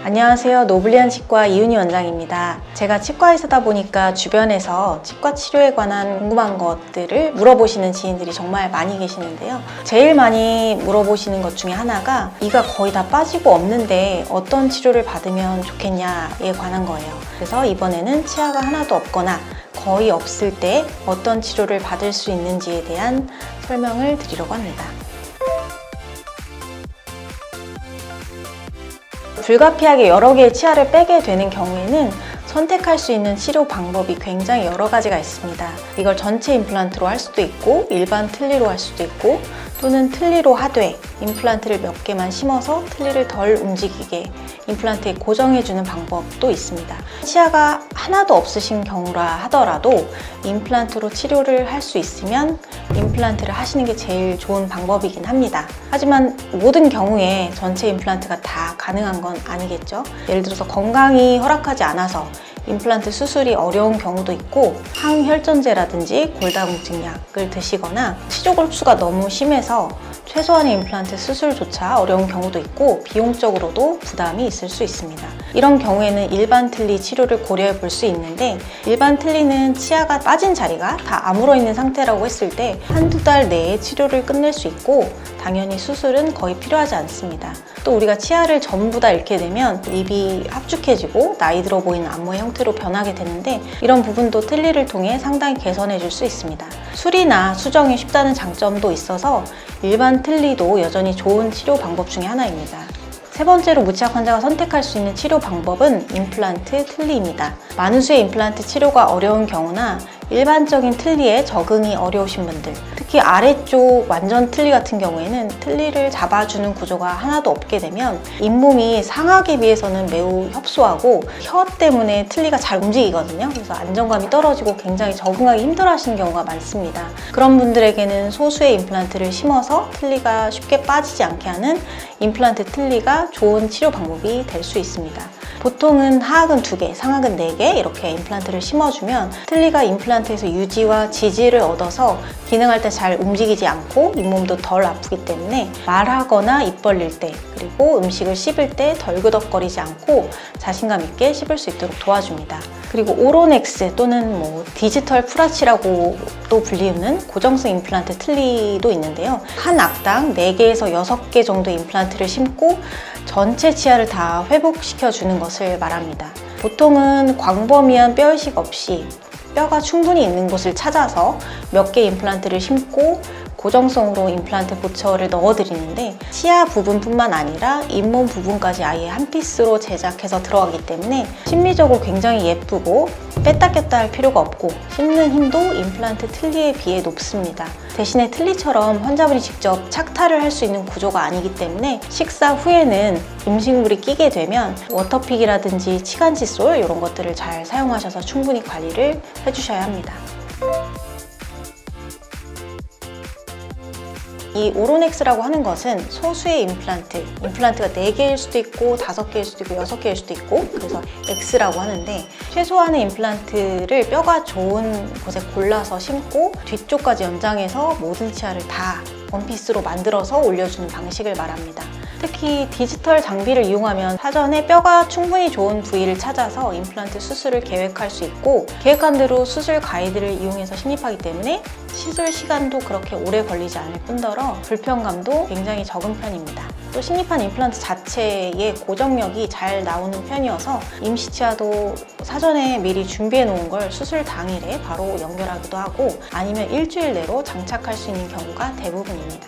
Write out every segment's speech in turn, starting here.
안녕하세요. 노블리안 치과 이윤희 원장입니다. 제가 치과의사다 보니까 주변에서 치과 치료에 관한 궁금한 것들을 물어보시는 지인들이 정말 많이 계시는데요. 제일 많이 물어보시는 것 중에 하나가 이가 거의 다 빠지고 없는데 어떤 치료를 받으면 좋겠냐에 관한 거예요. 그래서 이번에는 치아가 하나도 없거나 거의 없을 때 어떤 치료를 받을 수 있는지에 대한 설명을 드리려고 합니다. 불가피하게 여러 개의 치아를 빼게 되는 경우에는 선택할 수 있는 치료 방법이 굉장히 여러 가지가 있습니다. 이걸 전체 임플란트로 할 수도 있고 일반 틀니로 할 수도 있고 또는 틀니로 하되 임플란트를 몇 개만 심어서 틀니를 덜 움직이게 임플란트에 고정해주는 방법도 있습니다. 치아가 하나도 없으신 경우라 하더라도 임플란트로 치료를 할 수 있으면 임플란트를 하시는 게 제일 좋은 방법이긴 합니다. 하지만 모든 경우에 전체 임플란트가 다 가능한 건 아니겠죠. 예를 들어서 건강이 허락하지 않아서 임플란트 수술이 어려운 경우도 있고 항혈전제라든지 골다공증약을 드시거나 치조 골수가 너무 심해서 최소한의 임플란트 수술조차 어려운 경우도 있고 비용적으로도 부담이 있을 수 있습니다. 이런 경우에는 일반 틀니 치료를 고려해 볼 수 있는데 일반 틀니는 치아가 빠진 자리가 다 아물어 있는 상태라고 했을 때 한두 달 내에 치료를 끝낼 수 있고 당연히 수술은 거의 필요하지 않습니다. 또 우리가 치아를 전부 다 잃게 되면 입이 합죽해지고 나이 들어 보이는 안무의 형태로 변하게 되는데 이런 부분도 틀니를 통해 상당히 개선해 줄 수 있습니다. 수리나 수정이 쉽다는 장점도 있어서 일반 틀니도 여전히 좋은 치료 방법 중에 하나입니다. 세 번째로 무치약 환자가 선택할 수 있는 치료 방법은 임플란트 틀니입니다. 많은 수의 임플란트 치료가 어려운 경우나 일반적인 틀니에 적응이 어려우신 분들, 특히 아래쪽 완전 틀니 같은 경우에는 틀니를 잡아주는 구조가 하나도 없게 되면 잇몸이 상하기 비해서는 매우 협소하고 혀 때문에 틀니가 잘 움직이거든요. 그래서 안정감이 떨어지고 굉장히 적응하기 힘들어하시는 경우가 많습니다. 그런 분들에게는 소수의 임플란트를 심어서 틀니가 쉽게 빠지지 않게 하는 임플란트 틀니가 좋은 치료 방법이 될 수 있습니다. 보통은 하악은 2개, 상악은 4개 이렇게 임플란트를 심어주면 틀니가 임플란트에서 유지와 지지를 얻어서 기능할 때 잘 움직이지 않고 잇몸도 덜 아프기 때문에 말하거나 입 벌릴 때 그리고 음식을 씹을 때 덜그덕거리지 않고 자신감 있게 씹을 수 있도록 도와줍니다. 그리고 오로넥스 또는 디지털 프라치라고 또 불리우는 고정성 임플란트 틀니도 있는데요. 한 악당 4개에서 6개 정도 임플란트를 심고 전체 치아를 다 회복시켜주는 것을 말합니다. 보통은 광범위한 뼈이식 없이 뼈가 충분히 있는 곳을 찾아서 몇 개 임플란트를 심고 고정성으로 임플란트 보철을 넣어드리는데 치아 부분뿐만 아니라 잇몸 부분까지 아예 한 피스로 제작해서 들어가기 때문에 심미적으로 굉장히 예쁘고 뺐다 꼈다 할 필요가 없고 씹는 힘도 임플란트 틀니에 비해 높습니다. 대신에 틀니처럼 환자분이 직접 착탈을 할 수 있는 구조가 아니기 때문에 식사 후에는 음식물이 끼게 되면 워터픽이라든지 치간 칫솔 이런 것들을 잘 사용하셔서 충분히 관리를 해주셔야 합니다. 이 오로넥스라고 하는 것은 소수의 임플란트가 4개일 수도 있고 5개일 수도 있고 6개일 수도 있고 그래서 X라고 하는데 최소한의 임플란트를 뼈가 좋은 곳에 골라서 심고 뒤쪽까지 연장해서 모든 치아를 다 원피스로 만들어서 올려주는 방식을 말합니다. 특히 디지털 장비를 이용하면 사전에 뼈가 충분히 좋은 부위를 찾아서 임플란트 수술을 계획할 수 있고 계획한 대로 수술 가이드를 이용해서 심입하기 때문에 시술 시간도 그렇게 오래 걸리지 않을 뿐더러 불편감도 굉장히 적은 편입니다. 또 심입한 임플란트 자체의 고정력이 잘 나오는 편이어서 임시치아도 사전에 미리 준비해 놓은 걸 수술 당일에 바로 연결하기도 하고 아니면 일주일 내로 장착할 수 있는 경우가 대부분입니다.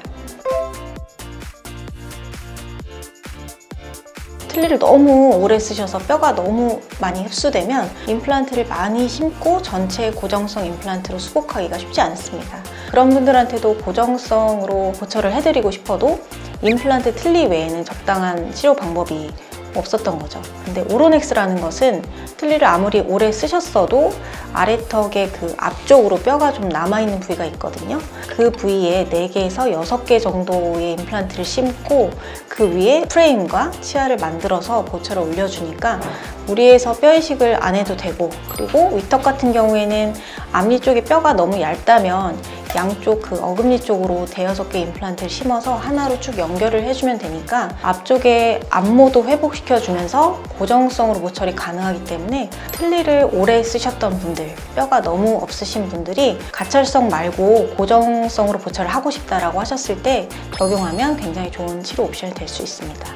틀니를 너무 오래 쓰셔서 뼈가 너무 많이 흡수되면 임플란트를 많이 심고 전체 고정성 임플란트로 수복하기가 쉽지 않습니다. 그런 분들한테도 고정성으로 보철을 해드리고 싶어도 임플란트 틀니 외에는 적당한 치료 방법이 없었던 거죠. 근데 오로넥스라는 것은 틀니를 아무리 오래 쓰셨어도 아래턱의 그 앞쪽으로 뼈가 좀 남아있는 부위가 있거든요. 그 부위에 4개에서 6개 정도의 임플란트를 심고 그 위에 프레임과 치아를 만들어서 보철을 올려주니까 무리해서 뼈이식을 안 해도 되고 그리고 위턱 같은 경우에는 앞니 쪽에 뼈가 너무 얇다면 양쪽 그 어금니 쪽으로 대여섯 개 임플란트를 심어서 하나로 쭉 연결을 해주면 되니까 앞쪽에 안모도 회복시켜주면서 고정성으로 모철이 가능하기 때문에 틀니를 오래 쓰셨던 분들, 뼈가 너무 없으신 분들이 가철성 말고 고정성으로 보철을 하고 싶다라고 하셨을 때 적용하면 굉장히 좋은 치료 옵션이 될 수 있습니다.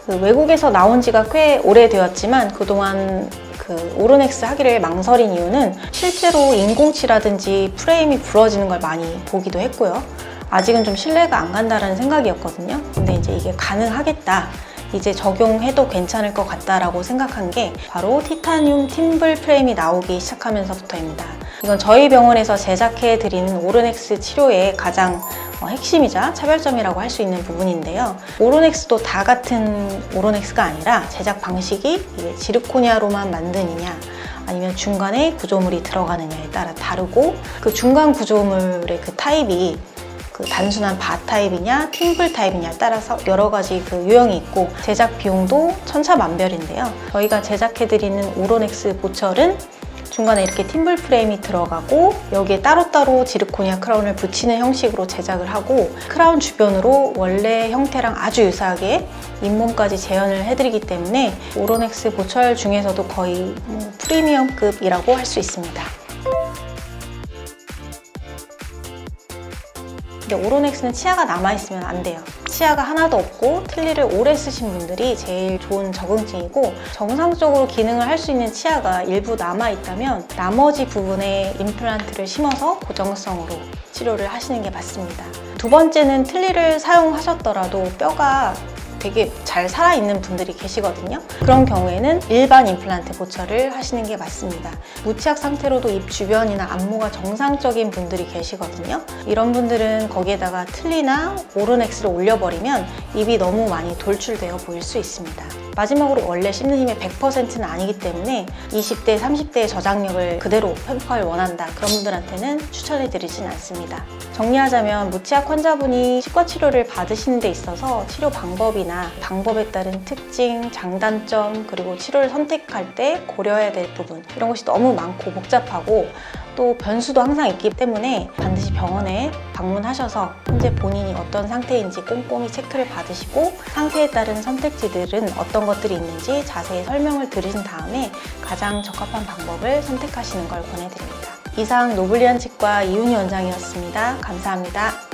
외국에서 나온 지가 꽤 오래되었지만 그동안 오로넥스 하기를 망설인 이유는 실제로 인공치라든지 프레임이 부러지는 걸 많이 보기도 했고요. 아직은 좀 신뢰가 안 간다는 생각이었거든요. 근데 이제 이게 가능하겠다. 이제 적용해도 괜찮을 것 같다라고 생각한 게 바로 티타늄 팀블 프레임이 나오기 시작하면서부터입니다. 이건 저희 병원에서 제작해드리는 오로넥스 치료의 가장 핵심이자 차별점이라고 할 수 있는 부분인데요. 오로넥스도 다 같은 오로넥스가 아니라 제작 방식이 지르코니아로만 만드느냐 아니면 중간에 구조물이 들어가느냐에 따라 다르고 그 중간 구조물의 그 타입이 단순한 바 타입이냐 팀블 타입이냐에 따라서 여러 가지 유형이 있고 제작 비용도 천차만별인데요. 저희가 제작해드리는 오로넥스 보철은 중간에 이렇게 팀블 프레임이 들어가고 여기에 따로따로 지르코니아 크라운을 붙이는 형식으로 제작을 하고 크라운 주변으로 원래 형태랑 아주 유사하게 잇몸까지 재현을 해드리기 때문에 오로넥스 보철 중에서도 거의 프리미엄급이라고 할 수 있습니다. 근데 오로넥스는 치아가 남아있으면 안 돼요. 치아가 하나도 없고 틀니를 오래 쓰신 분들이 제일 좋은 적응증이고 정상적으로 기능을 할 수 있는 치아가 일부 남아있다면 나머지 부분에 임플란트를 심어서 고정성으로 치료를 하시는 게 맞습니다. 두 번째는 틀니를 사용하셨더라도 뼈가 되게 잘 살아있는 분들이 계시거든요. 그런 경우에는 일반 임플란트 보철을 하시는 게 맞습니다. 무치약 상태로도 입 주변이나 안모가 정상적인 분들이 계시거든요. 이런 분들은 거기에다가 틀니나 오로넥스를 올려버리면 입이 너무 많이 돌출되어 보일 수 있습니다. 마지막으로 원래 씹는 힘의 100%는 아니기 때문에 20대, 30대의 저장력을 그대로 회복하길 원한다. 그런 분들한테는 추천해드리진 않습니다. 정리하자면 무치약 환자분이 치과 치료를 받으시는 데 있어서 치료 방법이나 방법에 따른 특징, 장단점, 그리고 치료를 선택할 때 고려해야 될 부분 이런 것이 너무 많고 복잡하고 또 변수도 항상 있기 때문에 반드시 병원에 방문하셔서 현재 본인이 어떤 상태인지 꼼꼼히 체크를 받으시고 상태에 따른 선택지들은 어떤 것들이 있는지 자세히 설명을 들으신 다음에 가장 적합한 방법을 선택하시는 걸 권해드립니다. 이상 노블리안 치과 이윤희 원장이었습니다. 감사합니다.